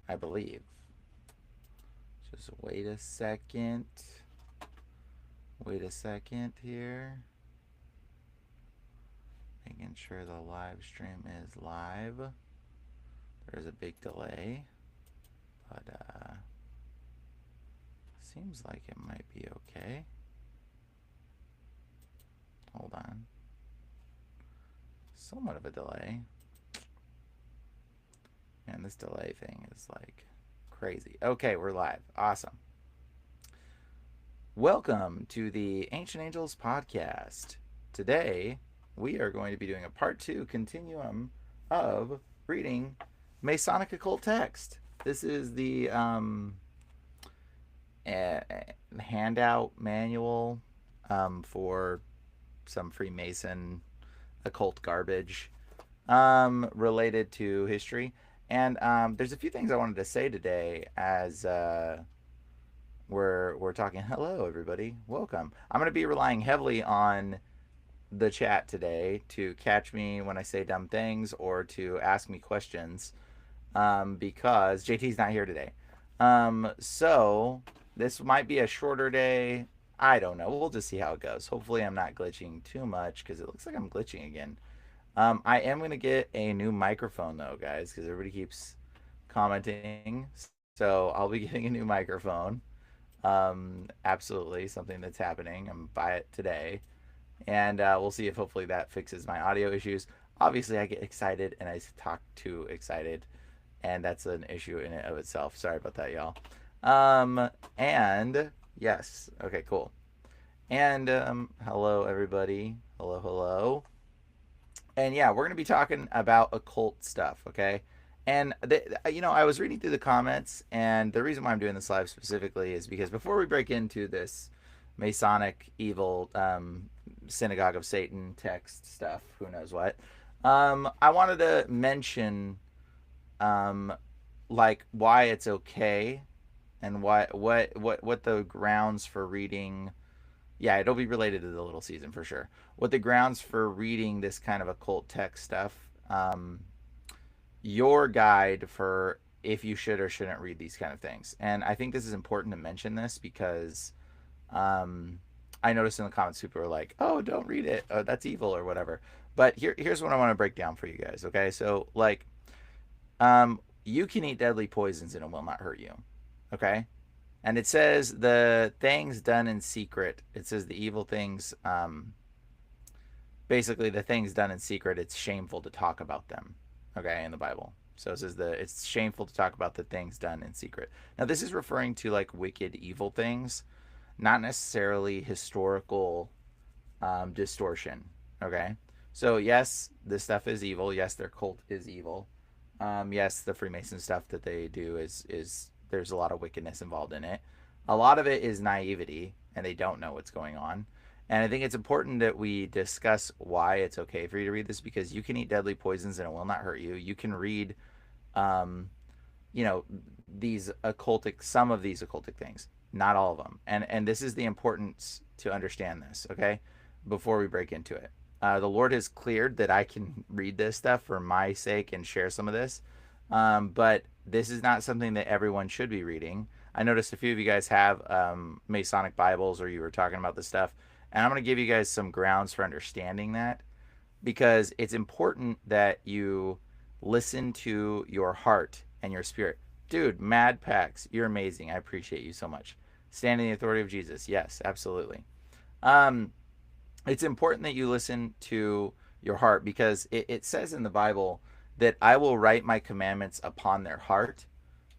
I believe. Just wait a second. Wait a second here. Making sure the live stream is live. There's a big delay, but seems like it might be okay. Hold on. Somewhat of a delay. Man, this delay thing is like crazy. Okay, we're live. Awesome. Welcome to the Ancient Angels podcast. Today, we are going to be doing a part 2 continuum of reading Masonic occult text. This is the handout manual for some Freemason occult garbage related to history. And there's a few things I wanted to say today as we're talking. Hello, everybody. Welcome. I'm going to be relying heavily on the chat today to catch me when I say dumb things or to ask me questions because JT's not here today. So this might be a shorter day. I don't know. We'll just see how it goes. Hopefully I'm not glitching too much because it looks like I'm glitching again. I am going to get a new microphone though, guys, because everybody keeps commenting. So I'll be getting a new microphone. Absolutely something that's happening. I'm going to buy it today. And we'll see if hopefully that fixes my audio issues. Obviously, I get excited and I talk too excited. And that's an issue in and of itself. Sorry about that, y'all. And yes. Okay, cool. And hello, everybody. Hello, hello. And yeah, we're going to be talking about occult stuff, okay? And, I was reading through the comments, and the reason why I'm doing this live specifically is because before we break into this Masonic evil synagogue of Satan text stuff, who knows what, I wanted to mention like why it's okay and what the grounds for reading. Yeah, it'll be related to the little season for sure. What the grounds for reading this kind of occult text stuff, your guide for if you should or shouldn't read these kind of things. And I think this is important to mention this because I noticed in the comments people are like, oh, don't read it. Oh, that's evil or whatever. But here's what I want to break down for you guys, okay? So, like, you can eat deadly poisons and it will not hurt you, okay? And it says the things done in secret. It says the evil things, basically the things done in secret, it's shameful to talk about them, okay, in the Bible. So it says it's shameful to talk about the things done in secret. Now, this is referring to like wicked, evil things, not necessarily historical distortion, okay? So yes, this stuff is evil. Yes, their cult is evil. Yes, the Freemason stuff that they do is there's a lot of wickedness involved in it. A lot of it is naivety, and they don't know what's going on. And I think it's important that we discuss why it's okay for you to read this, because you can eat deadly poisons and it will not hurt you. You can read, these occultic, some of these occultic things, not all of them. And this is the importance to understand this, okay, before we break into it. The Lord has cleared that I can read this stuff for my sake and share some of this. But this is not something that everyone should be reading. I noticed a few of you guys have Masonic Bibles, or you were talking about this stuff. And I'm going to give you guys some grounds for understanding that, because it's important that you listen to your heart and your spirit. Dude, Mad Pax, you're amazing. I appreciate you so much. Stand in the authority of Jesus. Yes, absolutely. It's important that you listen to your heart, because it says in the Bible that I will write my commandments upon their heart.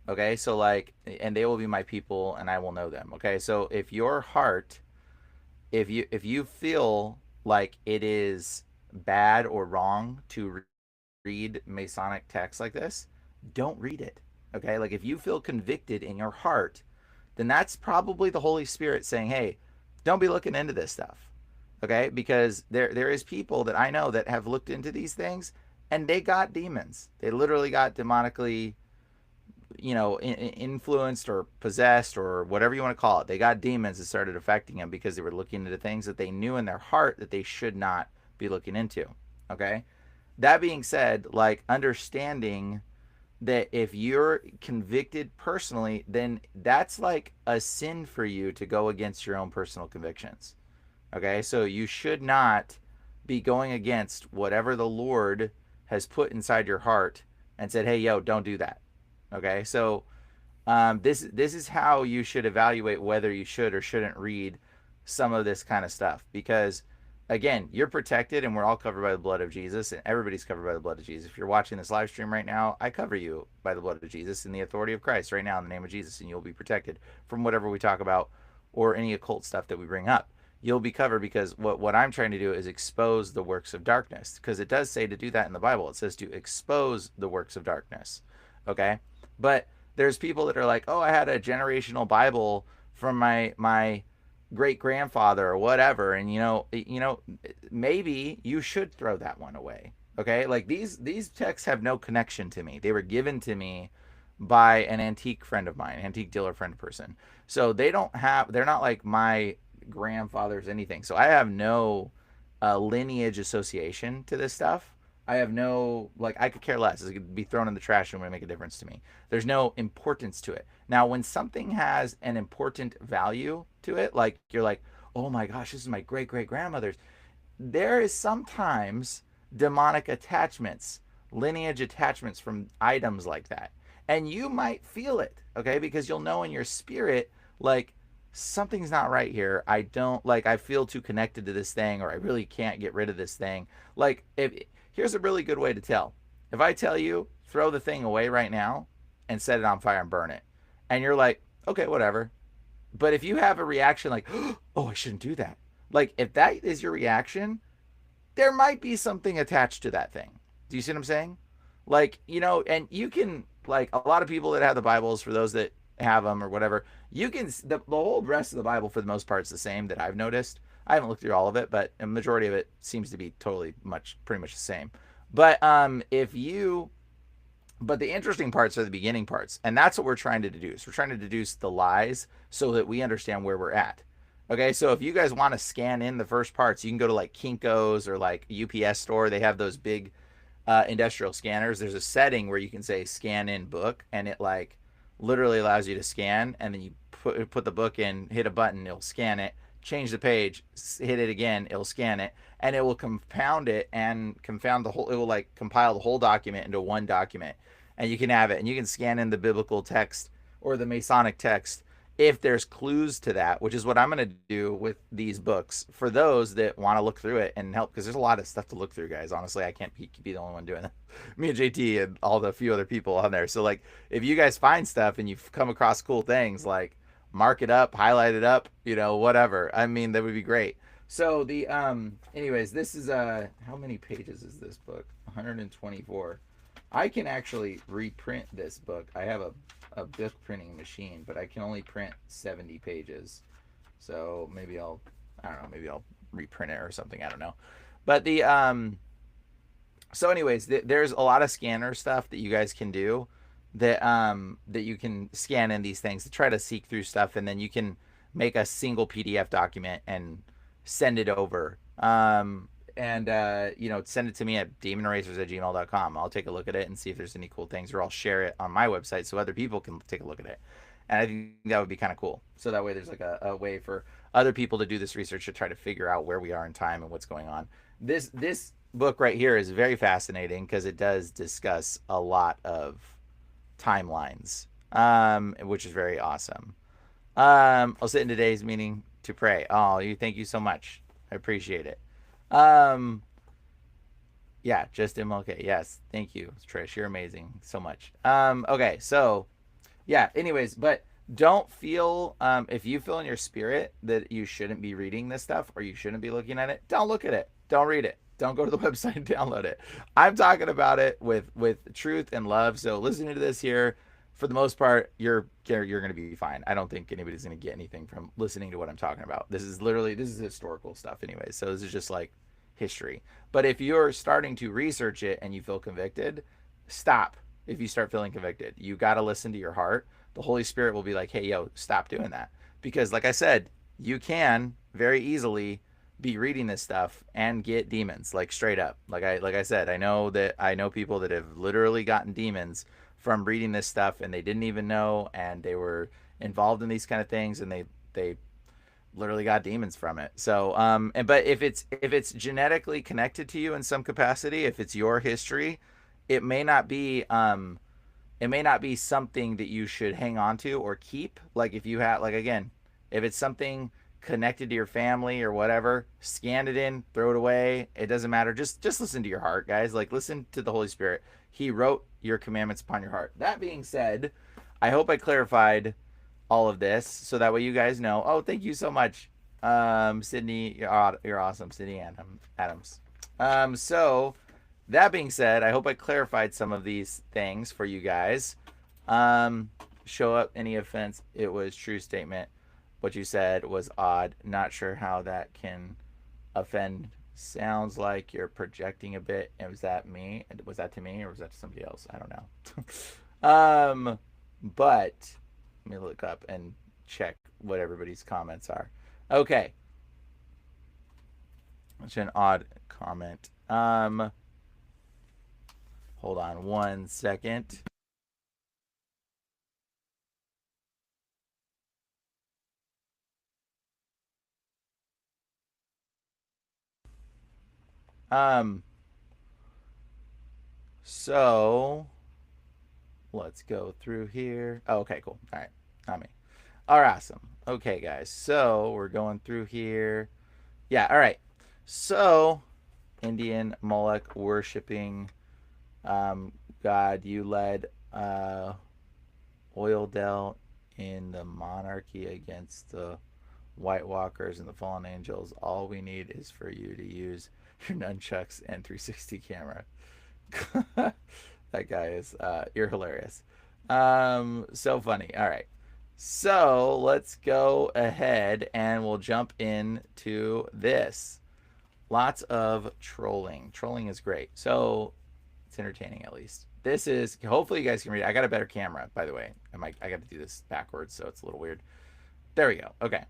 Okay, so like, and they will be my people and I will know them. Okay, so if your heart, if you feel like it is bad or wrong to read Masonic text like this, don't read it. Okay, like if you feel convicted in your heart, then that's probably the Holy Spirit saying, hey, don't be looking into this stuff. Okay, because there is people that I know that have looked into these things and they got demons. They literally got demonically, influenced or possessed or whatever you want to call it. They got demons that started affecting them because they were looking into things that they knew in their heart that they should not be looking into. Okay, that being said, like, understanding that if you're convicted personally, then that's like a sin for you to go against your own personal convictions. Okay, so you should not be going against whatever the Lord has put inside your heart and said, "Hey, yo, don't do that." Okay, so this is how you should evaluate whether you should or shouldn't read some of this kind of stuff, because again, you're protected and we're all covered by the blood of Jesus, and everybody's covered by the blood of Jesus. If you're watching this live stream right now, I cover you by the blood of Jesus and the authority of Christ right now in the name of Jesus, and you'll be protected from whatever we talk about or any occult stuff that we bring up. You'll be covered, because what I'm trying to do is expose the works of darkness, because it does say to do that in the Bible. It says to expose the works of darkness. Okay, but there's people that are like, oh, I had a generational Bible from my great grandfather or whatever, and maybe you should throw that one away. Okay, like these texts have no connection to me. They were given to me by an antique friend of mine, antique dealer friend person. So they're not like my grandfather's anything. So I have no lineage association to this stuff. I have no, like, I could care less. It could be thrown in the trash and it would make a difference to me. There's no importance to it. Now, when something has an important value to it, like you're like, oh my gosh, this is my great great grandmother's, there is sometimes demonic attachments, lineage attachments from items like that. And you might feel it, okay? Because you'll know in your spirit, like, something's not right here. I don't, like, I feel too connected to this thing, or I really can't get rid of this thing. Like, if here's a really good way to tell. If I tell you, throw the thing away right now and set it on fire and burn it, and you're like, okay, whatever. But if you have a reaction like, oh, I shouldn't do that. Like, if that is your reaction, there might be something attached to that thing. Do you see what I'm saying? Like, and you can, like, a lot of people that have the Bibles, for those that have them or whatever, you can, the whole rest of the Bible for the most part is the same that I've noticed. I haven't looked through all of it, but a majority of it seems to be pretty much the same. But but the interesting parts are the beginning parts, and that's what we're trying to deduce. We're trying to deduce the lies so that we understand where we're at. Okay, so if you guys want to scan in the first parts, you can go to like Kinko's or like UPS store. They have those big industrial scanners. There's a setting where you can say scan in book, and it like literally allows you to scan, and then you put the book in, hit a button, it'll scan it, change the page, hit it again, it'll scan it, and it will compound it and confound the whole, it will like compile the whole document into one document, and you can have it, and you can scan in the biblical text or the Masonic text if there's clues to that, which is what I'm going to do with these books for those that want to look through it and help, because there's a lot of stuff to look through, guys. Honestly, I can't be the only one doing it. Me and JT and all the few other people on there. So like, if you guys find stuff and you've come across cool things, like mark it up, highlight it up, whatever. I mean, that would be great. So the anyways, this is how many pages is this book? 124. I can actually reprint this book. I have a book printing machine, but I can only print 70 pages. So maybe I'll reprint it or something. I don't know. But the so anyways, there's a lot of scanner stuff that you guys can do that that you can scan in these things to try to seek through stuff, and then you can make a single PDF document and send it over. Send it to me at demonerasers@gmail.com. I'll take a look at it and see if there's any cool things, or I'll share it on my website so other people can take a look at it. And I think that would be kind of cool. So that way there's like a way for other people to do this research to try to figure out where we are in time and what's going on. This book right here is very fascinating because it does discuss a lot of timelines, which is very awesome. I'll sit in today's meeting to pray. Thank you so much. I appreciate it. Yeah, just MLK. Yes, thank you, Trish. You're amazing so much. Okay, so yeah, anyways, but don't feel if you feel in your spirit that you shouldn't be reading this stuff or you shouldn't be looking at it, don't look at it. Don't read it. Don't go to the website and download it. I'm talking about it with truth and love. So listening to this here, for the most part, you're going to be fine. I don't think anybody's going to get anything from listening to what I'm talking about. This is historical stuff anyway. So this is just like history. But if you're starting to research it and you feel convicted, stop. If you start feeling convicted, you got to listen to your heart. The Holy Spirit will be like, hey, yo, stop doing that. Because like I said, you can very easily be reading this stuff and get demons, like straight up. Like I said, I know people that have literally gotten demons from reading this stuff and they didn't even know, and they were involved in these kind of things, and they literally got demons from it. So and but if it's genetically connected to you in some capacity, if it's your history, it may not be something that you should hang on to or keep. Like if you have, like, again, if it's something connected to your family or whatever, scan it in, throw it away. It doesn't matter. Just listen to your heart, guys. Like, listen to the Holy Spirit. He wrote your commandments upon your heart. That being said, I hope I clarified all of this so that way you guys know. Oh, thank you so much, Sydney. You're awesome, Sydney Adams. So that being said, I hope I clarified some of these things for you guys. Show up any offense. It was true statement. What you said was odd. Not sure how that can offend. Sounds like you're projecting a bit. And was that me? Was that to me or was that to somebody else? I don't know. But let me look up and check what everybody's comments are. Okay. It's an odd comment. Hold on one second. So let's go through here. Oh, okay, cool. All right, not me. All right, awesome. Okay, guys. So we're going through here. Yeah. All right. So Indian Moloch worshiping God, you led Oildel in the monarchy against the White Walkers and the fallen angels. All we need is for you to use your nunchucks and 360 camera. That guy is you're hilarious. So funny. All right. So let's go ahead and we'll jump into this. Lots of trolling. Trolling is great. So it's entertaining, at least. This is, hopefully you guys can read it. I got a better camera, by the way. I got to do this backwards, so it's a little weird. There we go. Okay.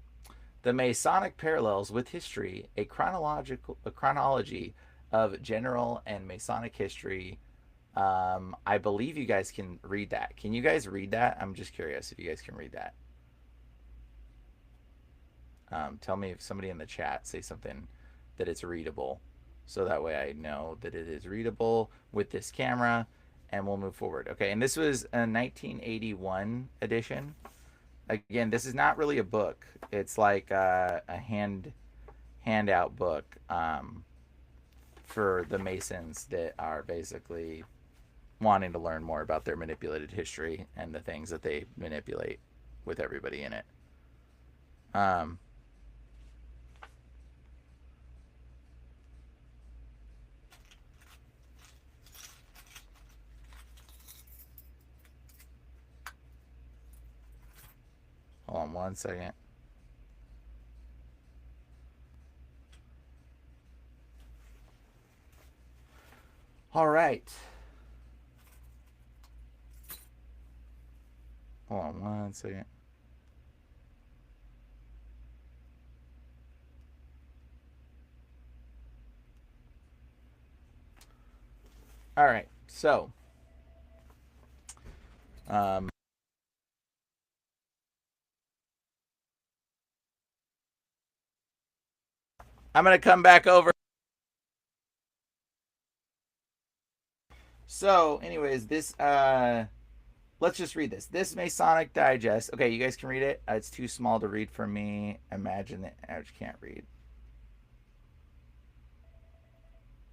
The Masonic parallels with history, a chronology of general and Masonic history. I believe you guys can read that. Can you guys read that? I'm just curious if you guys can read that. Tell me if somebody in the chat say something that it's readable, so that way I know that it is readable with this camera, and we'll move forward. Okay, and this was a 1981 edition. Again, this is not really a book. It's like a handout book for the Masons that are basically wanting to learn more about their manipulated history and the things that they manipulate with everybody in it. Hold on one second. All right. Hold on one second. All right. So, I'm going to come back over. So, anyways, this let's just read this. This Masonic Digest. Okay, you guys can read it. It's too small to read for me. Imagine that I just can't read.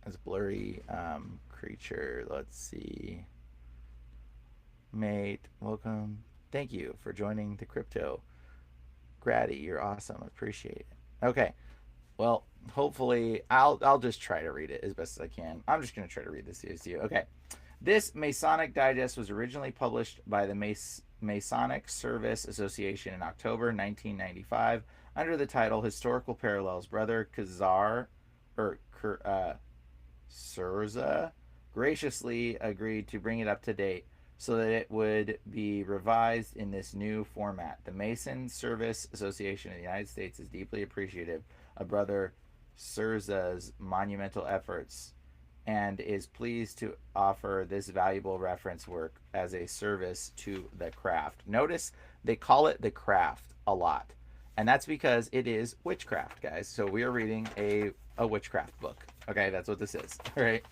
It's blurry. Creature. Let's see. Mate, welcome. Thank you for joining the crypto. Grady, you're awesome. Appreciate it. Okay. Well, hopefully I'll just try to read it as best as I can. I'm just gonna try to read this to you. Okay. This Masonic Digest was originally published by the Masonic Service Association in October 1995 under the title Historical Parallels. Brother Kazar, or Surza, graciously agreed to bring it up to date so that it would be revised in this new format. The Mason Service Association in the United States is deeply appreciative of Brother Surza's monumental efforts and is pleased to offer this valuable reference work as a service to the craft. Notice they call it the craft a lot, and that's because it is witchcraft, guys. So we are reading a witchcraft book. Okay, that's what this is. All right.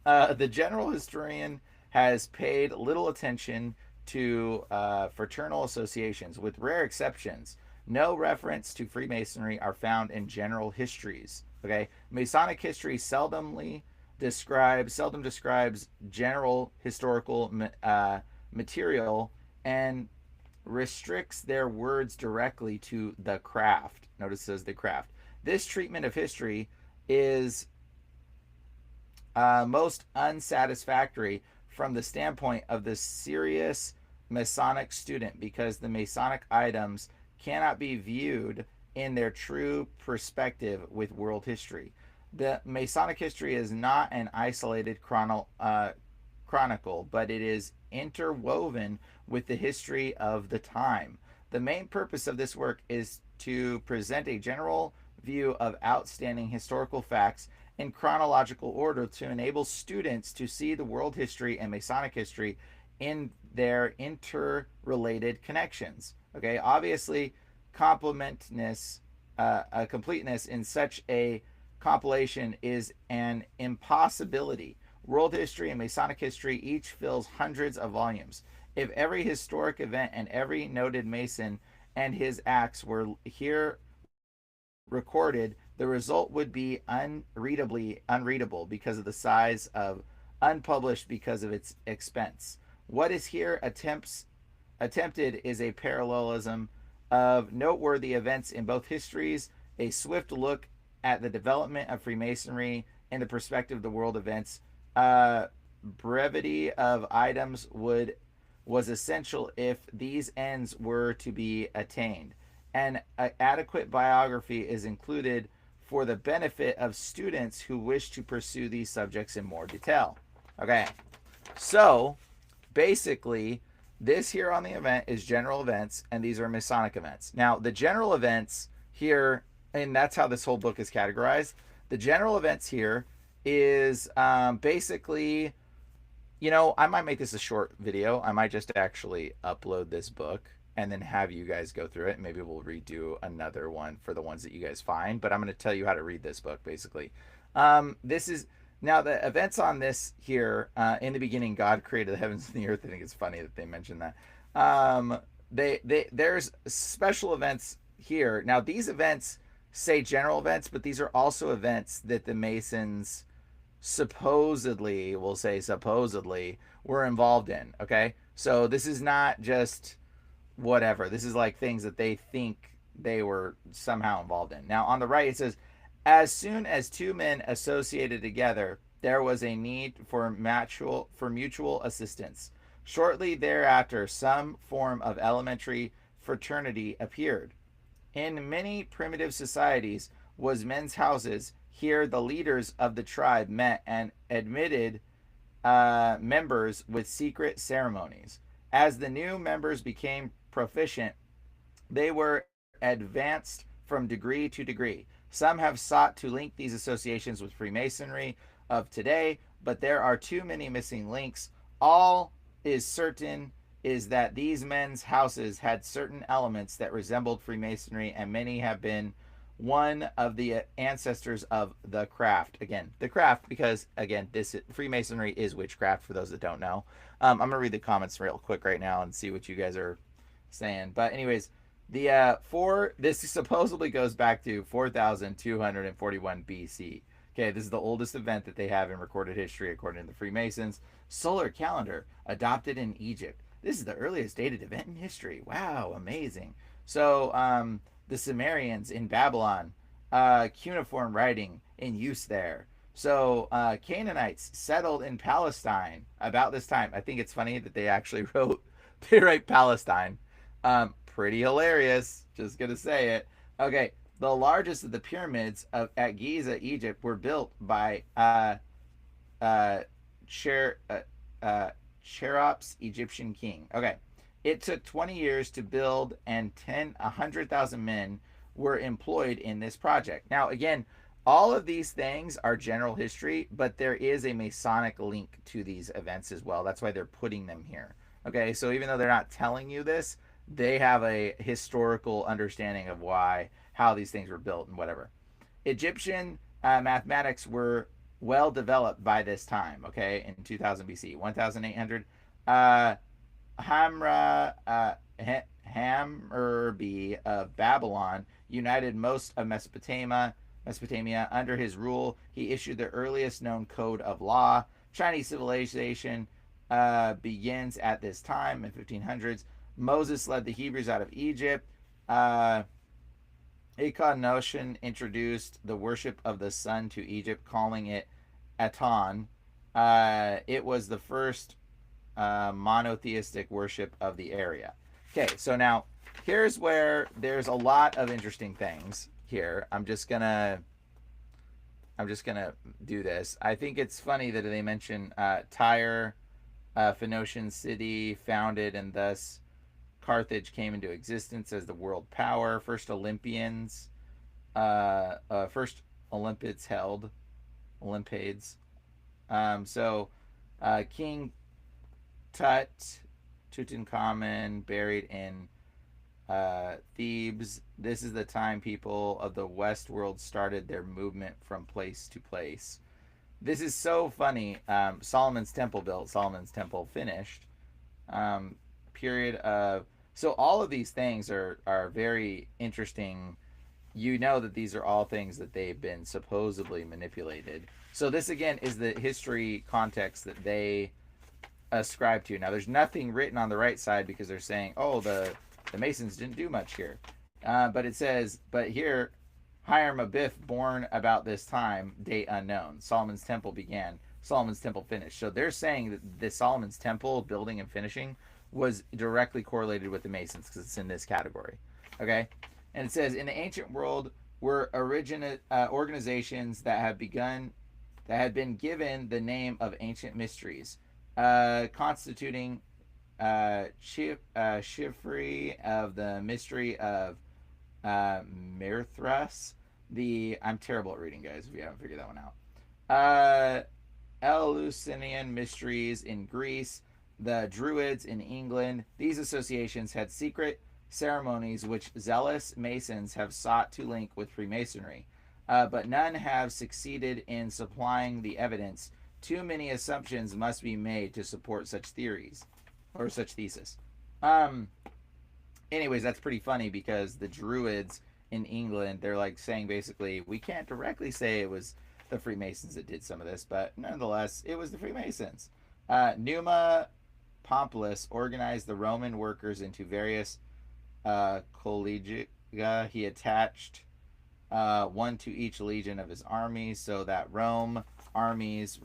The general historian has paid little attention to fraternal associations, with rare exceptions. No reference to Freemasonry are found in general histories. Okay, Masonic history seldom describes general historical material and restricts their words directly to the craft. Notice it says the craft. This treatment of history is most unsatisfactory from the standpoint of the serious Masonic student, because the Masonic items cannot be viewed in their true perspective with world history. The Masonic history is not an isolated chronicle, but it is interwoven with the history of the time. The main purpose of this work is to present a general view of outstanding historical facts in chronological order to enable students to see the world history and Masonic history in their interrelated connections. Okay, obviously, completeness in such a compilation is an impossibility. World history and Masonic history each fills hundreds of volumes. If every historic event and every noted Mason and his acts were here recorded, the result would be unreadable because of the size of, unpublished because of its expense. What is here attempted is a parallelism of noteworthy events in both histories, a swift look at the development of Freemasonry in the perspective of the world events. Brevity of items was essential if these ends were to be attained. An adequate biography is included for the benefit of students who wish to pursue these subjects in more detail. Okay, so basically, this here on the event is general events, and these are Masonic events. Now, the general events here, and that's how this whole book is categorized. The general events here is basically, you know, I might make this a short video. I might just actually upload this book and then have you guys go through it. Maybe we'll redo another one for the ones that you guys find, but I'm going to tell you how to read this book, basically. This is, now the events on this here, in the beginning, God created the heavens and the earth. I think it's funny that they mentioned that. There's special events here. Now, these events say general events, but these are also events that the Masons supposedly, we'll say supposedly, were involved in, okay? So this is not just whatever. This is like things that they think they were somehow involved in. Now, on the right, it says, as soon as two men associated together, there was a need for mutual assistance. Shortly thereafter, some form of elementary fraternity appeared. In many primitive societies was men's houses. Here, the leaders of the tribe met and admitted members with secret ceremonies. As the new members became proficient, they were advanced from degree to degree. Some have sought to link these associations with Freemasonry of today, but there are too many missing links. All is certain is that these men's houses had certain elements that resembled Freemasonry, and many have been one of the ancestors of the craft. Again, the craft, because again, this Freemasonry is witchcraft for those that don't know. I'm gonna read the comments real quick right now and see what you guys are saying. But anyways, the this supposedly goes back to 4241 BC. Okay, this is the oldest event that they have in recorded history according to the Freemasons. Solar calendar adopted in Egypt. This is the earliest dated event in history. Wow, amazing. So the Sumerians in Babylon, cuneiform writing in use there. So Canaanites settled in Palestine about this time. I think it's funny that they actually write Palestine. Pretty hilarious, just gonna say it. Okay, the largest of the pyramids at Giza, Egypt, were built by Cheops, Egyptian king. Okay, it took 20 years to build, and 100,000 men were employed in this project. Now, again, All of these things are general history, but there is a Masonic link to these events as well. That's why they're putting them here. Okay, so even though they're not telling you this, they have a historical understanding of why, how these things were built and whatever. Egyptian mathematics were well developed by this time, okay, in 2000 BC, 1800. Uh, Hammurabi of Babylon united most of Mesopotamia under his rule. He issued the earliest known code of law. Chinese civilization begins at this time in 1500s. Moses led the Hebrews out of Egypt. Akhenaten introduced the worship of the sun to Egypt, calling it Aton. It was the first monotheistic worship of the area. Okay, so now here's where there's a lot of interesting things here. I'm just gonna do this. I think it's funny that they mention Tyre, Phoenician city, founded, and thus Carthage came into existence as the world power. First Olympians, first Olympiads held, Olympiads. King Tut, Tutankhamun, buried in Thebes. This is the time people of the West world started their movement from place to place. This is so funny. Solomon's temple built, Solomon's temple finished. Period of, so all of these things are very interesting. You know that these are all things that they've been supposedly manipulated. So this again is the history context that they ascribe to. Now there's nothing written on the right side because they're saying, oh, the Masons didn't do much here. But it says, but here, Hiram Abiff, born about this time, date unknown. Solomon's temple began, Solomon's temple finished. So they're saying that the Solomon's temple building and finishing was directly correlated with the Masons because it's in this category. Okay? And it says, in the ancient world were organizations that had been given the name of ancient mysteries, constituting chiffre of the mystery of Mithras. I'm terrible at reading, guys, if you haven't figured that one out. Eleusinian mysteries in Greece, the Druids in England. These associations had secret ceremonies which zealous Masons have sought to link with Freemasonry, but none have succeeded in supplying the evidence. Too many assumptions must be made to support such theories or such thesis. Anyways, that's pretty funny because the Druids in England, they're like saying basically, we can't directly say it was the Freemasons that did some of this, but nonetheless, it was the Freemasons. Numa Pompilus organized the Roman workers into various collegia. He attached one to each legion of his armies, so that Roman armies,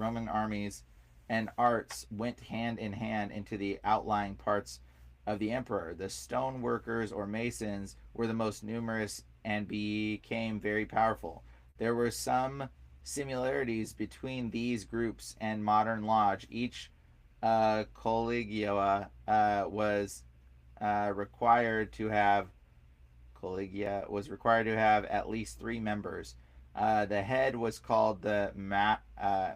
and arts went hand in hand into the outlying parts of the emperor. The stone workers or masons were the most numerous and became very powerful. There were some similarities between these groups and modern lodge. Each collegia was required to have at least 3 members. The head was called the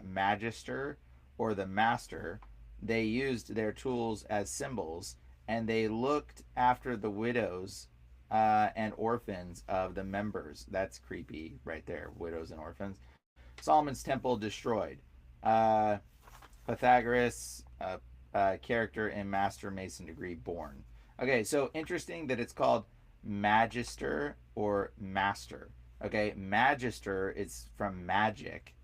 magister or the master. They used their tools as symbols, and they looked after the widows and orphans of the members. That's creepy right there, widows and orphans. Solomon's temple destroyed. Pythagoras, character and master mason degree born. Okay, so interesting that it's called magister or master. Okay, magister is from magic.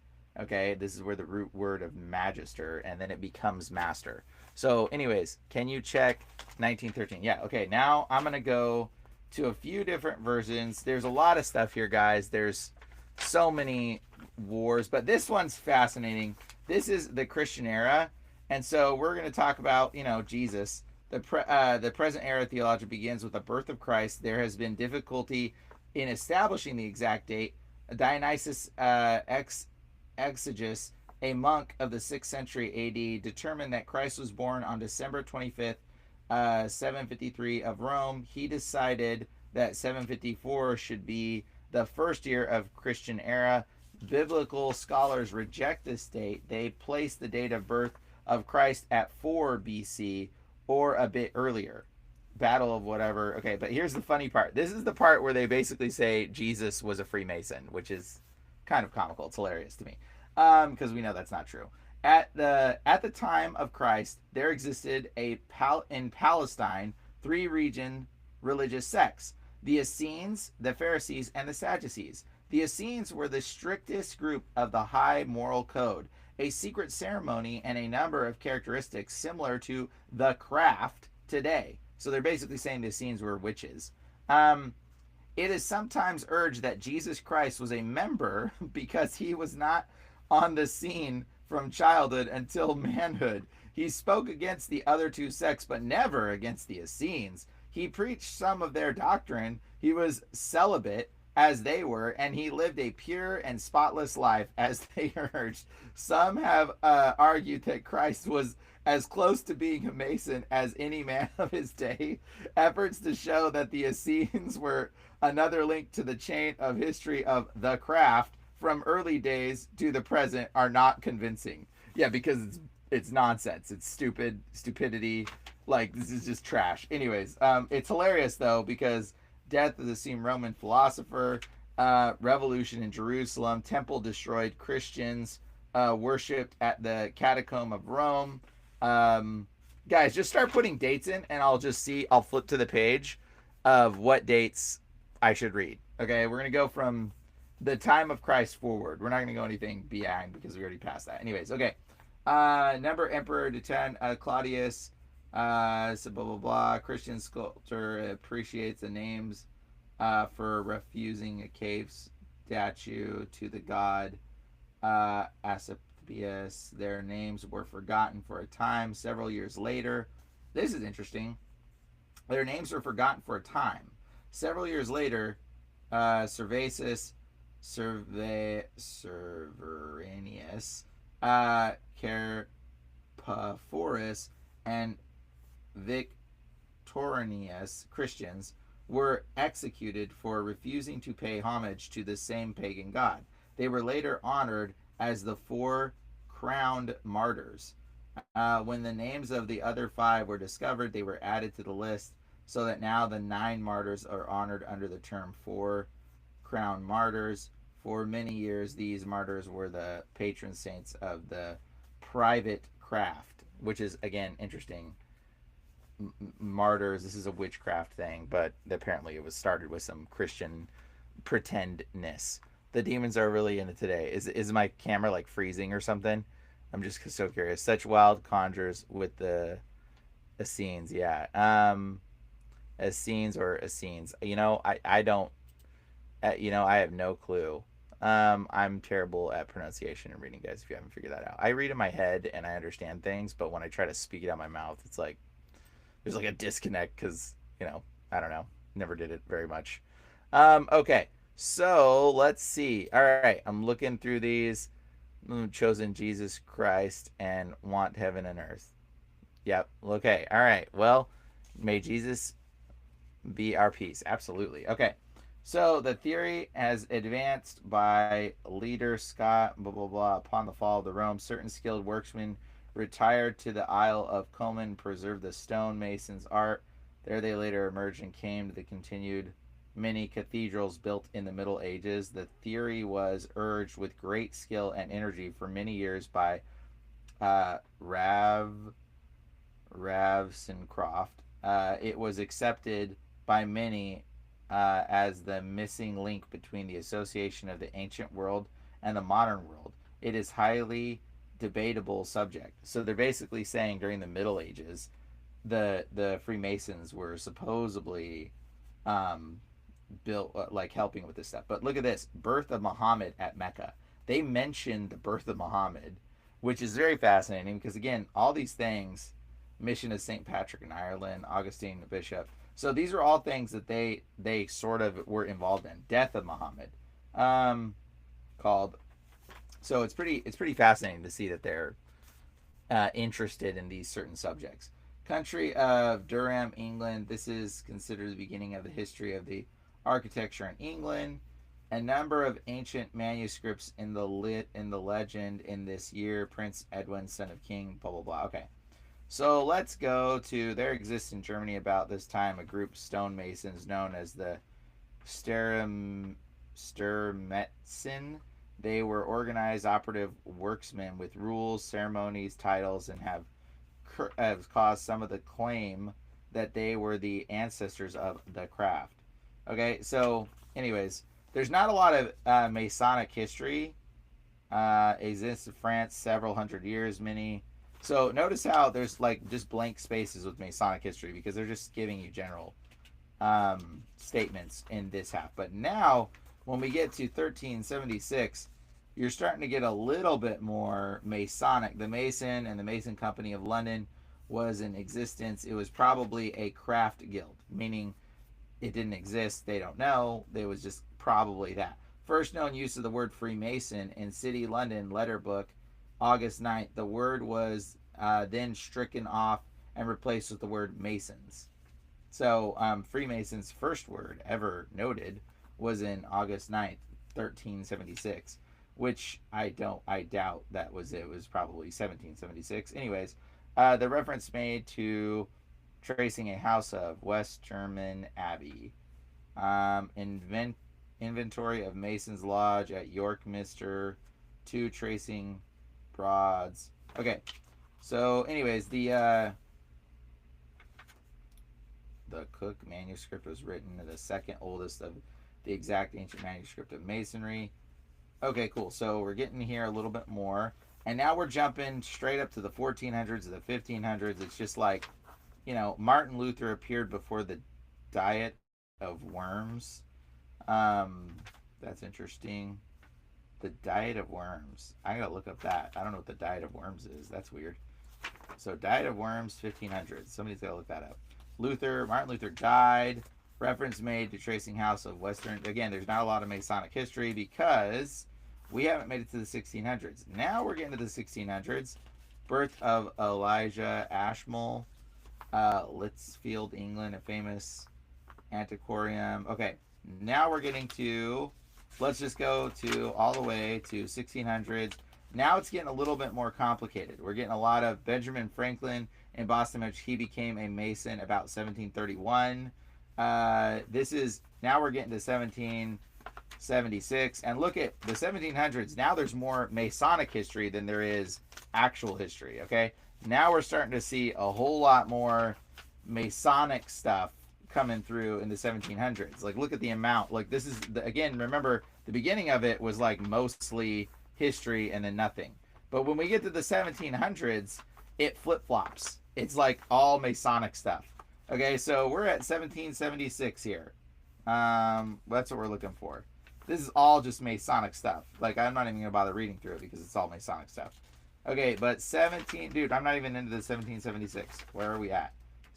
Okay, this is where the root word of magister, and then it becomes master. So anyways, can you check 1913? Yeah, okay, now I'm going to go to a few different versions. There's a lot of stuff here, guys. There's so many wars, but this one's fascinating. This is the Christian era, and so we're going to talk about, Jesus. The present era theology begins with the birth of Christ. There has been difficulty in establishing the exact date. Dionysius Exiguus, a monk of the 6th century AD, determined that Christ was born on December 25th, 753 of Rome. He decided that 754 should be the first year of Christian era. biblical scholars reject this date. They place the date of birth of Christ at 4 BC or a bit earlier. Battle of whatever. Okay, but here's the funny part. This is the part where they basically say Jesus was a Freemason, which is kind of comical. It's hilarious to me, because we know that's not true. At the time of Christ, there existed in Palestine 3 religious sects: the Essenes, the Pharisees, and the Sadducees. The Essenes were the strictest group of the high moral code, a secret ceremony, and a number of characteristics similar to the craft today. So they're basically saying the Essenes were witches. It is sometimes urged that Jesus Christ was a member because he was not on the scene from childhood until manhood. He spoke against the other 2 sects, but never against the Essenes. He preached some of their doctrine. He was celibate as they were, and he lived a pure and spotless life as they urged. Some have argued that Christ was as close to being a Mason as any man of his day. Efforts to show that the Essenes were another link to the chain of history of the craft from early days to the present are not convincing. Yeah, because it's nonsense. It's stupidity. Like, this is just trash. Anyways, it's hilarious though, because death of the Essene Roman philosopher, revolution in Jerusalem, temple destroyed, Christians worshipped at the catacomb of Rome. Guys, just start putting dates in, and I'll flip to the page of what dates I should read. Okay, we're gonna go from the time of Christ forward. We're not gonna go anything beyond because we already passed that. Anyways, okay. Number Emperor to 10, Claudius. So blah blah blah. Christian sculptor appreciates the names for refusing a cave statue to the god Asclepius. Their names were forgotten for a time. Several years later, this is interesting. Their names were forgotten for a time. Several years later, Servetus, Severinius, Carpaphorus, and Victorinius Christians were executed for refusing to pay homage to the same pagan god. They were later honored as the 4 crowned martyrs. When the names of the other 5 were discovered, they were added to the list, so that now the 9 martyrs are honored under the term 4 crowned martyrs. For many years, these martyrs were the patron saints of the private craft, which is, again, interesting. Martyrs, this is a witchcraft thing, but apparently it was started with some Christian pretendness. The demons are really into today. Is my camera like freezing or something? I'm just so curious. Such wild conjures with the Essenes, yeah. Essenes or Essenes. I don't. I have no clue. I'm terrible at pronunciation and reading, guys. If you haven't figured that out, I read in my head and I understand things, but when I try to speak it out my mouth, it's like there's like a disconnect because I don't know. Never did it very much. Okay. So let's see. All right, I'm looking through these. Chosen Jesus Christ and want heaven and earth. Yep. Okay. All right. Well, may Jesus be our peace. Absolutely. Okay. So the theory has advanced by leader Scott, blah, blah, blah. Upon the fall of the Rome, certain skilled workmen retired to the Isle of Coman, preserved the stonemason's art. There they later emerged and came to the continued many cathedrals built in the Middle Ages. The theory was urged with great skill and energy for many years by Ravenscroft. It was accepted by many as the missing link between the association of the ancient world and the modern world. It is highly debatable subject. So they're basically saying during the Middle Ages, the Freemasons were supposedly built like helping with this stuff. But look at this: birth of Muhammad at Mecca. They mentioned the birth of Muhammad, which is very fascinating because again, all these things, mission of St. Patrick in Ireland, Augustine the bishop. So these are all things that they sort of were involved in. Death of Muhammad, called. So it's pretty fascinating to see that they're interested in these certain subjects. Country of Durham, England. This is considered the beginning of the history of the architecture in England. A number of ancient manuscripts in the legend in this year, Prince Edwin, son of King, blah blah blah. Okay, so let's go to, there exists in Germany about this time a group of stonemasons known as the Sturmetzen. They were organized operative worksmen with rules, ceremonies, titles, and have caused some of the claim that they were the ancestors of the craft. Okay, so anyways, there's not a lot of Masonic history. Exists in France several hundred years, many. So notice how there's like just blank spaces with Masonic history because they're just giving you general statements in this half. But now, when we get to 1376, you're starting to get a little bit more Masonic. The Mason and the Mason Company of London was in existence. It was probably a craft guild, meaning it didn't exist. They don't know. It was just probably that. First known use of the word Freemason in City London letter book, August 9th. The word was then stricken off and replaced with the word Masons. So Freemasons' first word ever noted was in August 9th, 1376, which I doubt that was it. It was probably 1776. Anyways, the reference made to tracing a house of West German Abbey. Inventory of Mason's Lodge at York Minster, 2 tracing Broads. Okay, so anyways, the Cook manuscript was written, the second oldest of the exact ancient manuscript of Masonry. Okay, cool. So we're getting here a little bit more. And now we're jumping straight up to the 1400s, the 1500s. It's just like, you know, Martin Luther appeared before the Diet of Worms. That's interesting. The Diet of Worms. I gotta look up that. I don't know what the Diet of Worms is. That's weird. So Diet of Worms, 1500s. Somebody's gotta look that up. Martin Luther died. Reference made to tracing house of Western. Again, there's not a lot of Masonic history because we haven't made it to the 1600s. Now we're getting to the 1600s. Birth of Elijah Ashmole, Lichfield, England, a famous antiquarian. Okay, now we're getting to, let's just go to all the way to 1600s. Now it's getting a little bit more complicated. We're getting a lot of Benjamin Franklin in Boston, which he became a Mason about 1731. This is, now we're getting to 1776. And look at the 1700s. Now there's more Masonic history than there is actual history, okay? Now we're starting to see a whole lot more Masonic stuff coming through in the 1700s. Like, look at the amount. Like, this is, again, remember, the beginning of it was like mostly history and then nothing. But when we get to the 1700s, it flip-flops. It's like all Masonic stuff. Okay, so we're at 1776 here. That's what we're looking for. This is all just Masonic stuff. Like, I'm not even going to bother reading through it because it's all Masonic stuff. Okay, but dude, I'm not even into the 1776. Where are we at?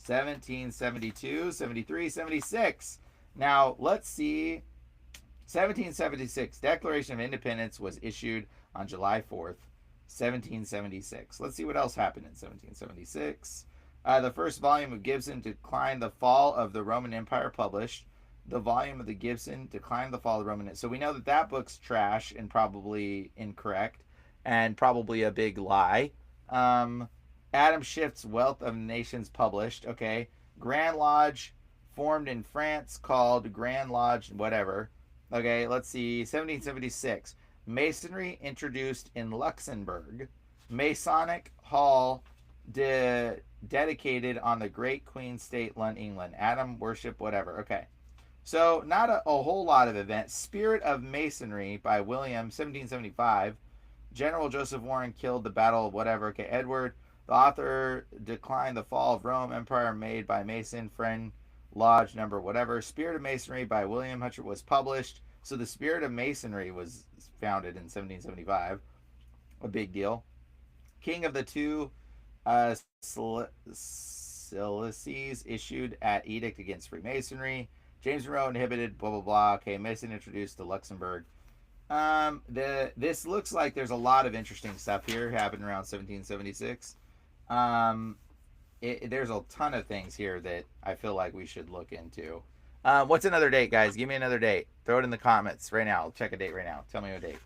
1772, 73, 76. Now, let's see. 1776, Declaration of Independence was issued on July 4th, 1776. Let's see what else happened in 1776. The first volume of Gibson, Decline the Fall of the Roman Empire, published. The volume of the Gibson, Decline the Fall of the Roman Empire. So we know that that book's trash and probably incorrect and probably a big lie. Adam Schiff's Wealth of Nations, published. Okay. Grand Lodge, formed in France, called Grand Lodge whatever. Okay, let's see. 1776. Masonry introduced in Luxembourg. Masonic Hall dedicated on the Great Queen State, London, England. Adam worship, whatever. Okay. So, not a whole lot of events. Spirit of Masonry by William, 1775. General Joseph Warren killed the battle of whatever. Okay, Edward, the author, declined the fall of Rome Empire made by Mason, friend, Lodge number whatever. Spirit of Masonry by William Hutcher was published. So the Spirit of Masonry was founded in 1775. A big deal. King of the Two Silices issued at edict against Freemasonry. James Monroe inhibited, blah, blah, blah. Okay, Mason introduced to Luxembourg. This looks like there's a lot of interesting stuff here happening around 1776. There's a ton of things here that I feel like we should look into. What's another date, guys? Give me another date. Throw it in the comments right now. I'll check a date right now. Tell me a date.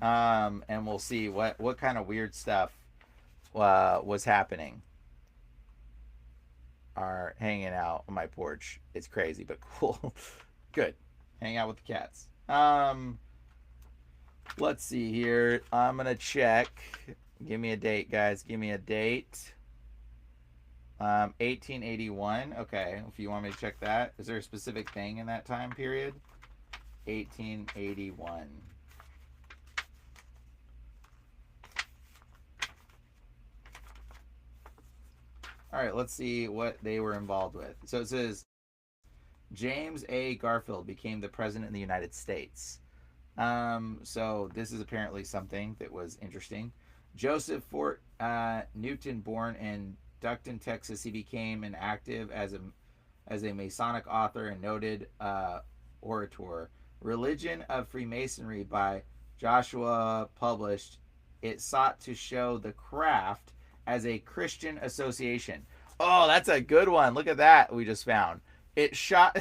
And we'll see what kind of weird stuff was happening. Are hanging out on my porch. It's crazy, but cool. Good. Hang out with the cats. Let's see here. I'm gonna check. Give me a date, guys. Give me a date. 1881. Okay, if you want me to check that. Is there a specific thing in that time period? 1881. All right, let's see what they were involved with. So it says James A. Garfield became the president of the United States. So this is apparently something that was interesting. Joseph Fort Newton, born in Duckton, Texas, he became an active as a Masonic author and noted orator. Religion of Freemasonry by Joshua published. It sought to show the craft as a Christian association. Oh, that's a good one. Look at that we just found. It shot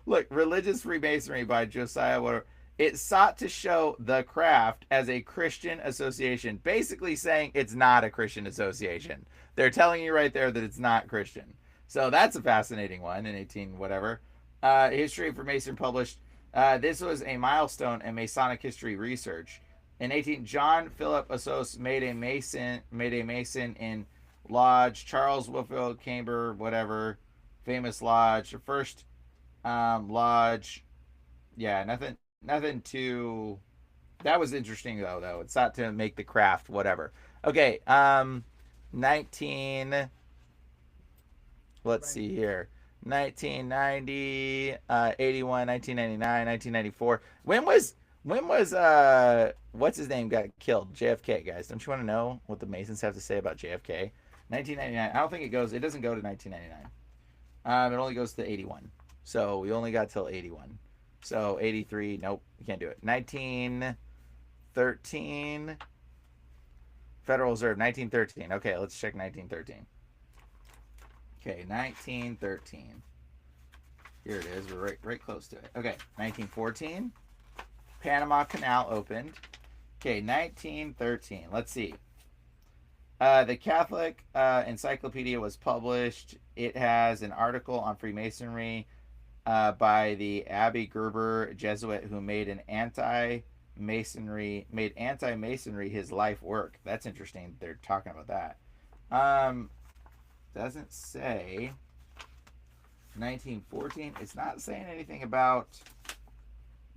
look, Religious Freemasonry by Josiah whatever. It sought to show the craft as a Christian association, basically saying it's not a Christian association. They're telling you right there that it's not Christian. So that's a fascinating one in 18 whatever. History of Freemason published. This was a milestone in Masonic history research. In 18, John Philip Assos made a Mason in Lodge. Charles Wilfield Camber, whatever, famous lodge. The first lodge. Yeah, nothing too. That was interesting though. It's not to make the craft, whatever. Okay, 19. Let's see here. 1990, 81, 1999, 1994. When was what's his name got killed? JFK, guys. Don't you want to know what the Masons have to say about JFK? 1999. I don't think it doesn't go to 1999. It only goes to 81. So we only got till 81. So 83, nope, we can't do it. 1913, Federal Reserve, 1913. Okay, let's check 1913. Okay, 1913. Here it is. We're right close to it. Okay, 1914, Panama Canal opened. Okay, 1913. Let's see. The Catholic Encyclopedia was published. It has an article on Freemasonry by the Abbé Gerber Jesuit, who made anti-Masonry his life work. That's interesting. They're talking about that. Doesn't say 1914. It's not saying anything about.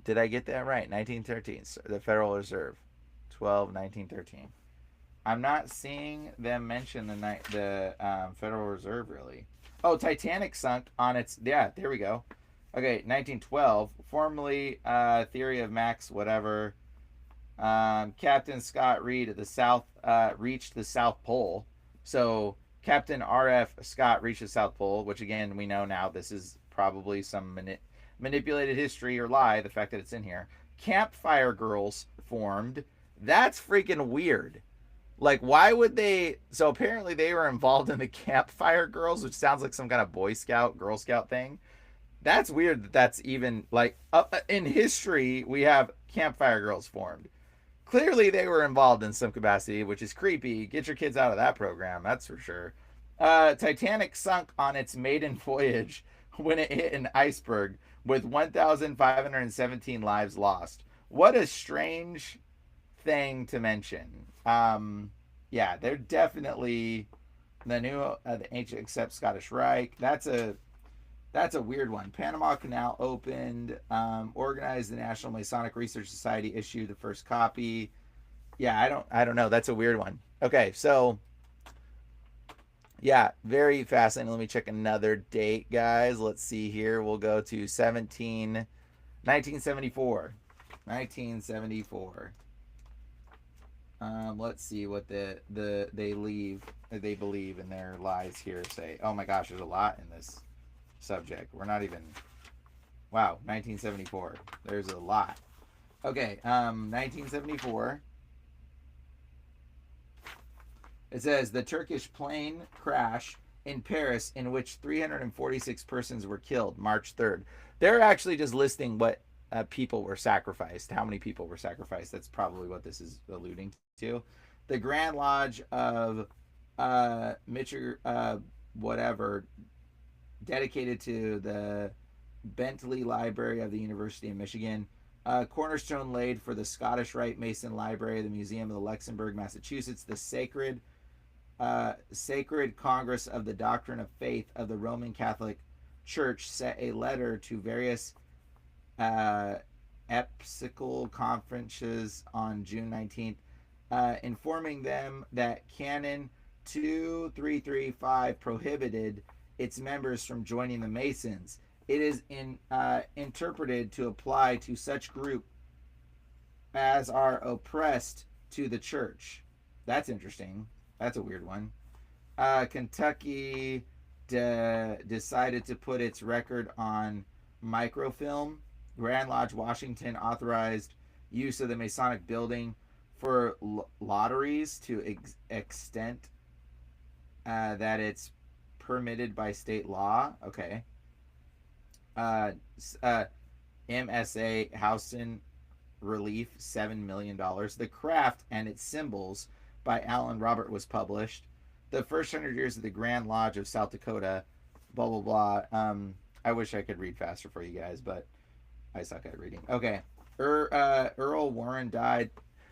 Did I get that right? 1913. The Federal Reserve, 1913. I'm not seeing them mention the Federal Reserve really. Oh, Titanic sunk on its. Yeah, there we go. Okay, 1912. Formerly theory of Max, whatever. Captain Scott Reed at the South reached the South Pole. So Captain R.F. Scott reached the South Pole, which again we know now this is probably some manipulated history or lie. The fact that it's in here. Campfire Girls formed. That's freaking weird. Like, why would they? So apparently they were involved in the Campfire Girls, which sounds like some kind of Boy Scout, Girl Scout thing. That's weird that that's even like in history we have Campfire Girls formed. Clearly they were involved in some capacity, which is creepy. Get your kids out of that program, that's for sure. Titanic sunk on its maiden voyage when it hit an iceberg with 1,517 lives lost. What a strange thing to mention. Yeah, they're definitely the ancient except Scottish Rite. That's a weird one. Panama Canal opened. Organized the National Masonic Research Society issued the first copy. Yeah, I don't know. That's a weird one. Okay, so yeah, very fascinating. Let me check another date, guys. Let's see here. We'll go to 1974. 1974. Let's see what they believe in their lies here say. Oh my gosh, there's a lot in this subject. We're not even. Wow, 1974. There's a lot. Okay, 1974. It says the Turkish plane crash in Paris, in which 346 persons were killed, March 3rd. They're actually just listing what people were sacrificed, how many people were sacrificed. That's probably what this is alluding to. The Grand Lodge of whatever, dedicated to the Bentley Library of the University of Michigan. Cornerstone laid for the Scottish Rite Mason Library of the Museum of Luxembourg, Massachusetts. The Sacred Congress of the Doctrine of Faith of the Roman Catholic Church sent a letter to various episcopal conferences on June 19th, informing them that Canon 2335 prohibited its members from joining the Masons. It is interpreted to apply to such group as are oppressed to the church. That's interesting. That's a weird one. Kentucky decided to put its record on microfilm. Grand Lodge Washington authorized use of the Masonic building for lotteries to extent that it's permitted by state law. Okay. MSA Houston Relief, $7 million. The Craft and Its Symbols by Alan Robert was published. The First 100 Years of the Grand Lodge of South Dakota, blah, blah, blah. I wish I could read faster for you guys, but I suck at reading. Okay. Earl Warren died.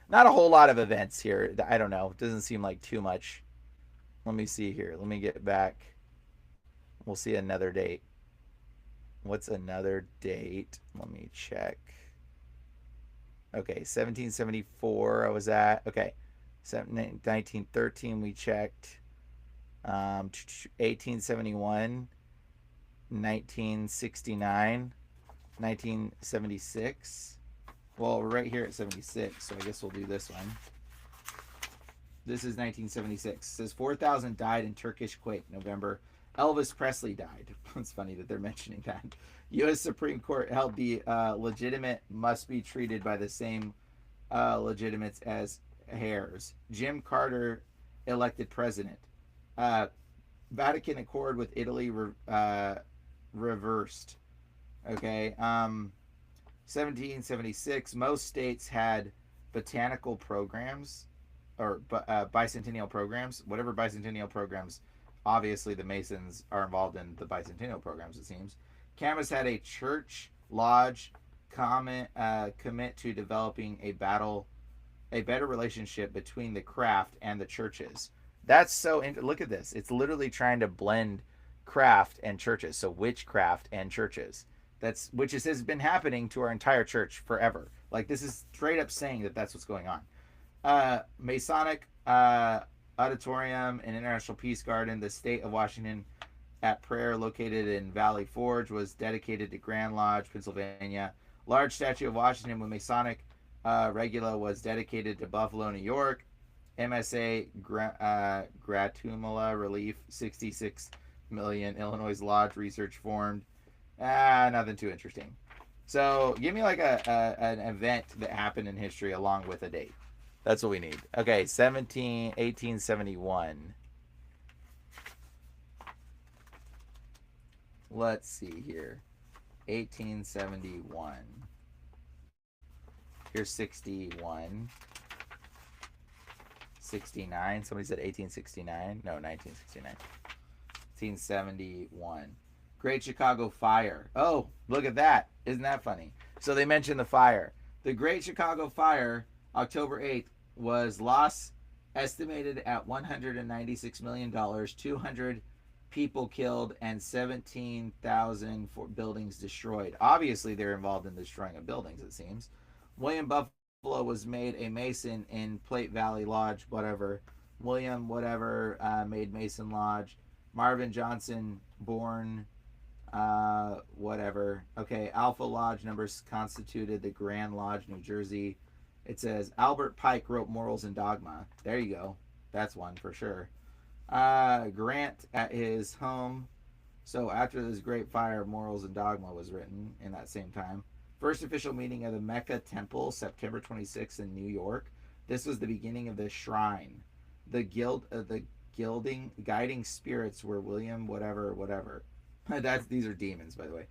Not a whole lot of events here. I don't know. It doesn't seem like too much. Let me see here. Let me get back. We'll see another date. What's another date? Let me check. Okay, 1774 I was at. Okay, 1913 we checked. 1871, 1969, 1976. Well, we're right here at 76, so I guess we'll do this one. This is 1976. It says 4,000 died in Turkish quake, November. Elvis Presley died. It's funny that they're mentioning that. U.S. Supreme Court held the legitimate must be treated by the same legitimates as heirs. Jim Carter elected president. Vatican Accord with Italy reversed. Okay. 1776. Most states had botanical programs or bicentennial programs. Whatever bicentennial programs. Obviously, the Masons are involved in the bicentennial programs, it seems. Camas had a church lodge commit to developing a better relationship between the craft and the churches. That's so. Look at this. It's literally trying to blend craft and churches. So witchcraft and churches. Which has been happening to our entire church forever. Like, this is straight up saying that that's what's going on. Masonic Auditorium and International Peace Garden, the state of Washington at Prayer, located in Valley Forge, was dedicated to Grand Lodge, Pennsylvania. Large statue of Washington with Masonic regula was dedicated to Buffalo, New York. MSA Gratumula Relief, 66 million. Illinois Lodge Research formed. Nothing too interesting. So give me like an event that happened in history along with a date. That's what we need. Okay, 1871. Let's see here. 1871. Here's 61. 69. Somebody said 1869. No, 1969. 1871. Great Chicago Fire. Oh, look at that. Isn't that funny? So they mentioned the fire. The Great Chicago Fire, October 8th, was loss estimated at $196 million, 200 people killed, and 17,000 buildings destroyed. Obviously, they're involved in destroying of buildings, it seems. William Buffalo was made a Mason in Plate Valley Lodge, whatever. William, whatever, made Mason Lodge. Marvin Johnson, born, whatever. Okay, Alpha Lodge numbers constituted the Grand Lodge, New Jersey. It says Albert Pike wrote Morals and Dogma. There you go. That's one for sure. Grant at his home. So after this great fire, Morals and Dogma was written in that same time. First official meeting of the Mecca Temple, September 26th in New York. This was the beginning of the shrine. The guiding spirits were William whatever. These are demons, by the way.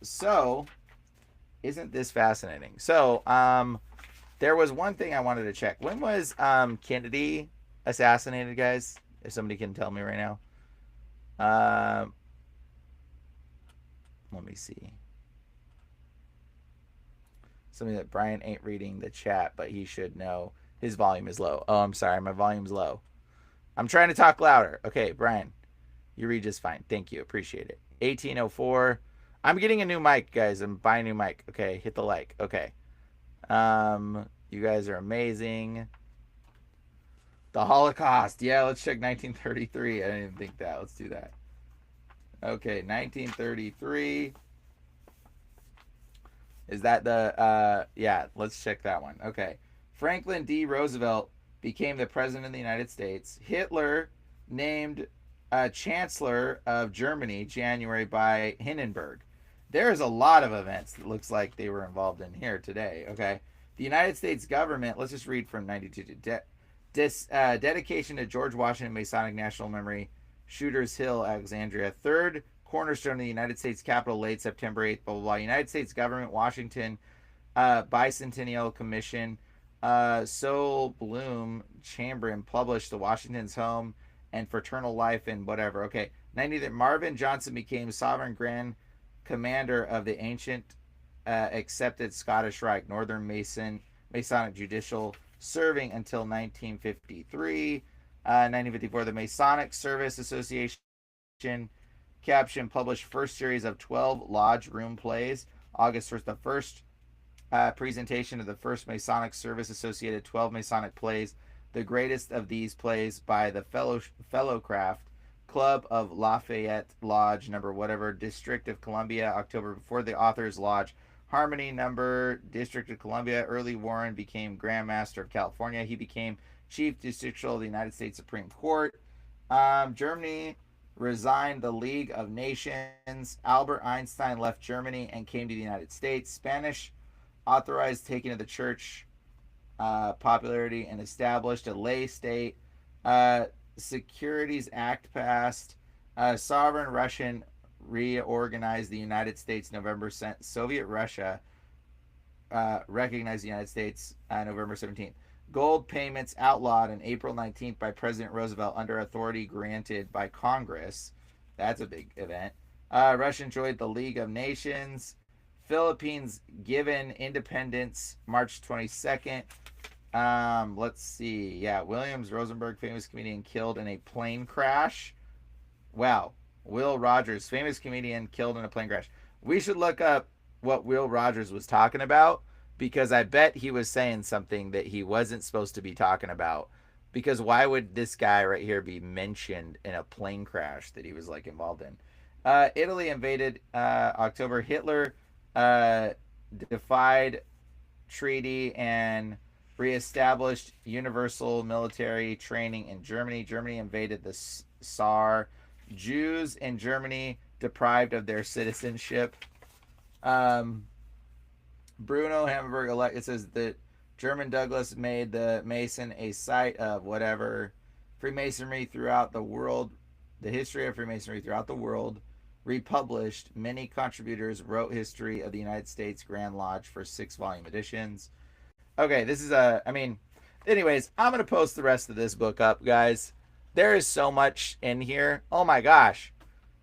So isn't this fascinating? So there was one thing I wanted to check. When was Kennedy assassinated, guys? If somebody can tell me right now. Let me see. Something that Brian ain't reading the chat, but he should know. His volume is low. Oh, I'm sorry. My volume's low. I'm trying to talk louder. Okay, Brian, you read just fine. Thank you. Appreciate it. 1804. I'm getting a new mic, guys. I'm buying a new mic. Okay, hit the like. Okay. You guys are amazing. The Holocaust. Yeah, let's check 1933. I didn't even think that. Let's do that. Okay, 1933. Is that the yeah, let's check that one. Okay. Franklin D. Roosevelt became the president of the United States. Hitler named Chancellor of Germany January by Hindenburg. There's a lot of events that looks like they were involved in here today. Okay. The United States government, let's just read from 92. Dedication to George Washington Masonic National Memory, Shooters Hill, Alexandria. Third cornerstone of the United States Capitol laid September 8th, blah, blah, blah. United States government, Washington Bicentennial Commission. Sol Bloom Chamberlain published The Washington's Home and Fraternal Life and whatever. Okay. 90. Marvin Johnson became sovereign grand commander of the ancient accepted Scottish Rite, Northern Masonic Judicial, serving until 1953. 1954, the Masonic Service Association caption published first series of 12 lodge room plays. August 1st, the first presentation of the first Masonic Service Associated 12 Masonic plays. The greatest of these plays by the Fellowcraft Club of Lafayette Lodge, number whatever, District of Columbia, October, before the author's lodge. Harmony, number, District of Columbia. Early Warren became Grand Master of California. He became Chief Justicial of the United States Supreme Court. Germany resigned the League of Nations. Albert Einstein left Germany and came to the United States. Spanish authorized taking of the church popularity and established a lay state. Securities Act passed. Sovereign Russian reorganized the United States. November. Soviet Russia recognized the United States November 17th. Gold payments outlawed on April 19th by President Roosevelt under authority granted by Congress. That's a big event. Russia enjoyed the League of Nations. Philippines given independence March 22nd. Let's see. Yeah, Williams Rosenberg, famous comedian, killed in a plane crash. Wow. Will Rogers, famous comedian, killed in a plane crash. We should look up what Will Rogers was talking about, because I bet he was saying something that he wasn't supposed to be talking about. Because why would this guy right here be mentioned in a plane crash that he was like involved in? Italy invaded October. Hitler defied treaty and reestablished universal military training in Germany. Germany invaded the Saar. Jews in Germany deprived of their citizenship. Bruno Hamburg, it says that German Douglas made the Mason a site of whatever. Freemasonry throughout the world. The history of Freemasonry throughout the world. Republished. Many contributors wrote History of the United States Grand Lodge for 6-volume editions. Okay, this is anyways, I'm going to post the rest of this book up, guys. There is so much in here. Oh my gosh.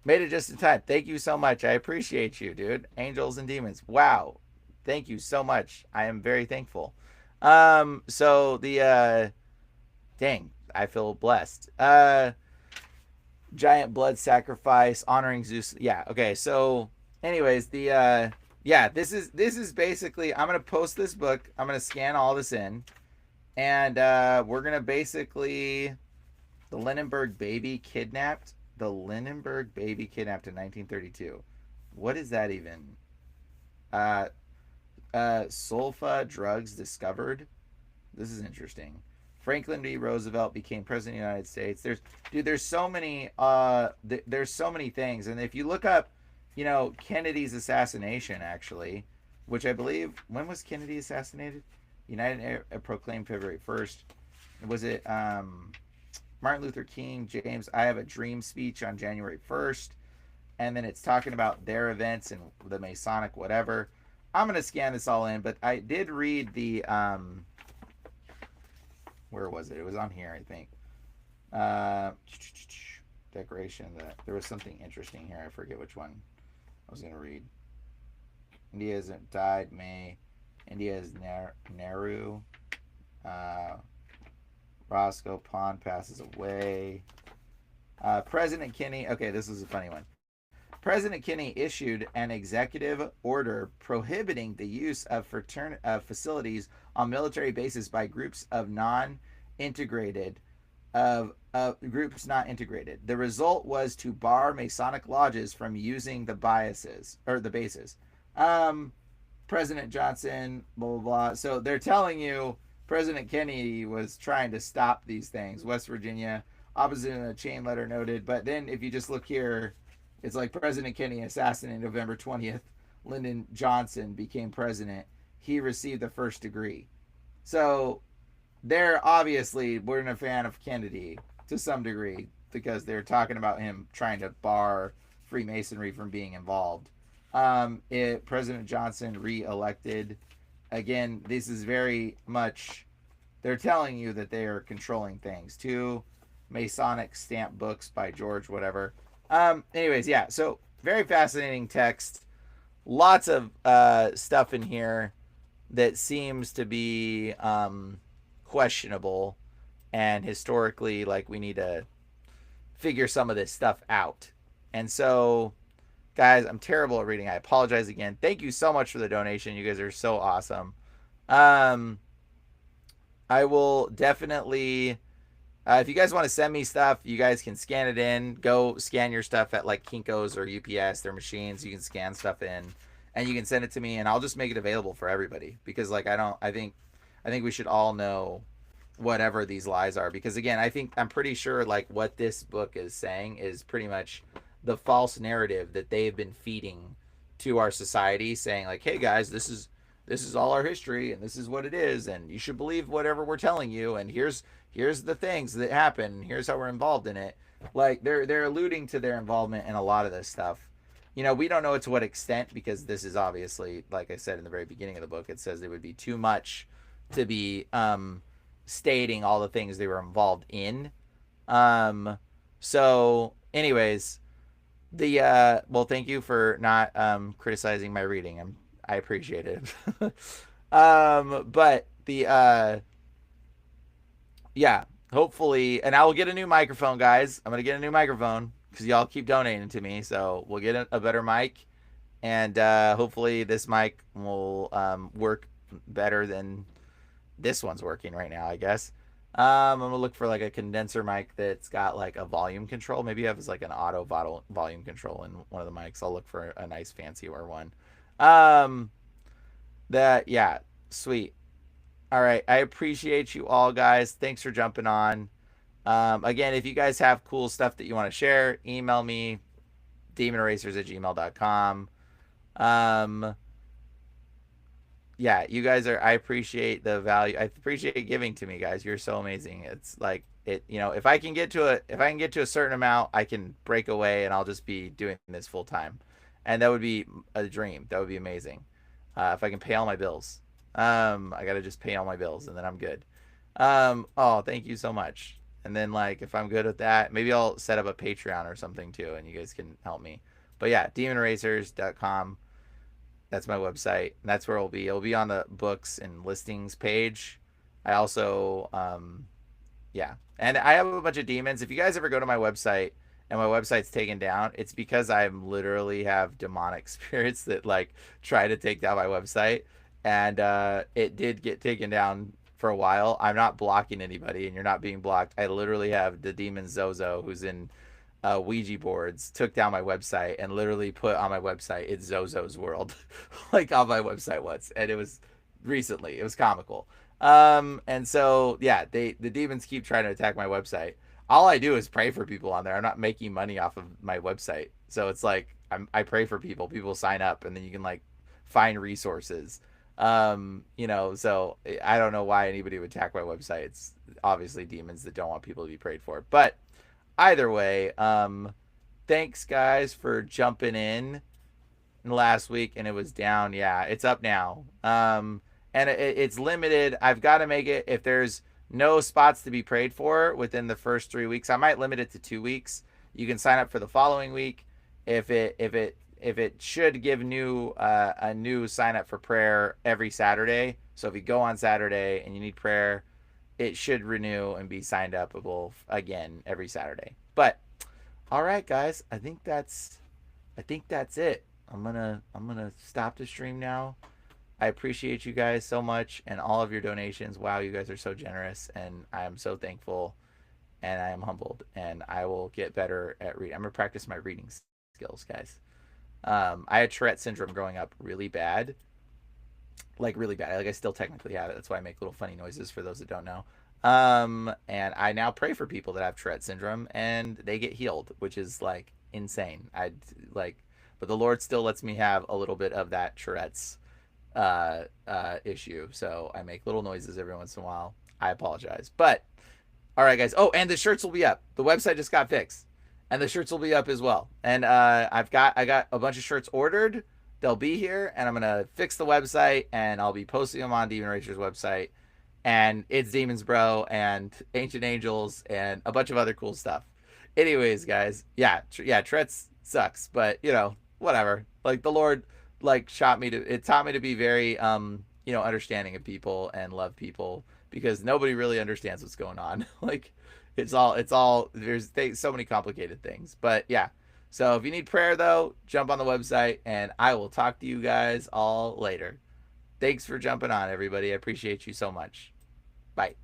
Made it just in time. Thank you so much. I appreciate you, dude. Angels and Demons. Wow. Thank you so much. I am very thankful. So the dang, I feel blessed. Giant blood sacrifice, honoring Zeus. Yeah, okay. So anyways, the yeah, this is basically, I'm gonna post this book. I'm gonna scan all this in, and we're gonna basically, the Lindenberg baby kidnapped. The Lindenberg baby kidnapped in 1932. What is that even? Sulfa drugs discovered. This is interesting. Franklin D. Roosevelt became president of the United States. There's so many there's so many things. And if you look up, Kennedy's assassination, actually, which I believe, when was Kennedy assassinated? United proclaimed February 1st. Was it Martin Luther King, James, I have a dream speech on January 1st. And then it's talking about their events and the Masonic whatever. I'm going to scan this all in, but I did read the, where was it? It was on here, I think. Uh, Decoration. There was something interesting here. I forget which one I was going to read. India hasn't died. May. India is Nehru. Uh, Roscoe Pond passes away. President Kinney. Okay, this is a funny one. President Kinney issued an executive order prohibiting the use of facilities on military bases by groups of non-integrated groups not integrated. The result was to bar Masonic lodges from using the bases. President Johnson, blah blah blah. So they're telling you President Kennedy was trying to stop these things. West Virginia, opposite in a chain letter noted. But then if you just look here, it's like President Kennedy assassinated November 20th. Lyndon Johnson became president. He received the first degree. So they're obviously weren't a fan of Kennedy to some degree because they're talking about him trying to bar Freemasonry from being involved. President Johnson re-elected. Again, this is very much, they're telling you that they are controlling things. 2 Masonic stamp books by George whatever. Anyways, yeah, so very fascinating text. Lots of stuff in here that seems to be questionable, and historically, like, we need to figure some of this stuff out. And so, guys, I'm terrible at reading. I apologize again. Thank you so much for the donation. You guys are so awesome. I will definitely, if you guys want to send me stuff, you guys can scan it in. Go scan your stuff at like Kinko's or UPS, their machines. You can scan stuff in, and you can send it to me, and I'll just make it available for everybody. Because like I think we should all know whatever these lies are. Because again, I'm pretty sure like what this book is saying is pretty much the false narrative that they've been feeding to our society, saying like, hey guys, this is all our history, and this is what it is, and you should believe whatever we're telling you, and here's the things that happen, here's how we're involved in it. Like they're alluding to their involvement in a lot of this stuff. We don't know to what extent, because this is obviously, like I said in the very beginning of the book, it says it would be too much to be stating all the things they were involved in. So anyways, well, thank you for not criticizing my reading. I appreciate it. But yeah, hopefully, and I will get a new microphone, guys. I'm gonna get a new microphone because y'all keep donating to me, so we'll get a better mic, and hopefully this mic will work better than this one's working right now, I guess. I'm gonna look for like a condenser mic that's got like a volume control. Maybe it has like an auto volume control in one of the mics. I'll look for a nice fancier one. Yeah, sweet. All right, I appreciate you all, guys. Thanks for jumping on. Again, if you guys have cool stuff that you want to share, email me, demoneracers@gmail.com. Yeah, you guys I appreciate the value. I appreciate giving to me, guys. You're so amazing. It's like if I can get to a certain amount, I can break away and I'll just be doing this full time. And that would be a dream. That would be amazing. If I can pay all my bills. I got to just pay all my bills and then I'm good. Oh, thank you so much. And then like, if I'm good with that, maybe I'll set up a Patreon or something too, and you guys can help me. But yeah, demoneracers.com. That's my website. And that's where it'll be. It'll be on the books and listings page. I also, yeah. And I have a bunch of demons. If you guys ever go to my website and my website's taken down, it's because I literally have demonic spirits that like try to take down my website. And it did get taken down for a while. I'm not blocking anybody, and you're not being blocked. I literally have the demon Zozo, who's in Ouija boards, took down my website and literally put on my website, it's Zozo's World, like on my website once. And it was recently. It was comical. And so, yeah, the demons keep trying to attack my website. All I do is pray for people on there. I'm not making money off of my website. So it's like, I pray for people. People sign up, and then you can like find resources. So I don't know why anybody would attack my website. It's obviously demons that don't want people to be prayed for. But either way, thanks guys for jumping in last week, and it was down. Yeah, it's up now. And it's limited. I've got to make it, if there's no spots to be prayed for within the first 3 weeks, I might limit it to 2 weeks. You can sign up for the following week. If it should give a new sign up for prayer every Saturday. So if you go on Saturday and you need prayer, it should renew and be signed upable again every Saturday. But all right, guys, I think that's it. I'm gonna stop the stream now. I appreciate you guys so much and all of your donations. Wow, you guys are so generous, and I am so thankful, and I am humbled, and I will get better at reading. I'm gonna practice my reading skills, guys. I had Tourette syndrome growing up really bad, like really bad. Like I still technically have it. That's why I make little funny noises for those that don't know. And I now pray for people that have Tourette syndrome and they get healed, which is like insane. But the Lord still lets me have a little bit of that Tourette's issue. So I make little noises every once in a while. I apologize. But all right, guys. Oh, and the shirts will be up. The website just got fixed, and the shirts will be up as well. And I got a bunch of shirts ordered. They'll be here, and I'm gonna fix the website, and I'll be posting them on Demon Racer's website. And it's Demons Bro and Ancient Angels and a bunch of other cool stuff. Anyways, guys, yeah, Tourette's sucks, but whatever. Like the Lord, like it taught me to be very, understanding of people and love people, because nobody really understands what's going on. Like it's all there's so many complicated things. But yeah, so if you need prayer though, jump on the website, and I will talk to you guys all later. Thanks for jumping on, everybody. I appreciate you so much. Bye.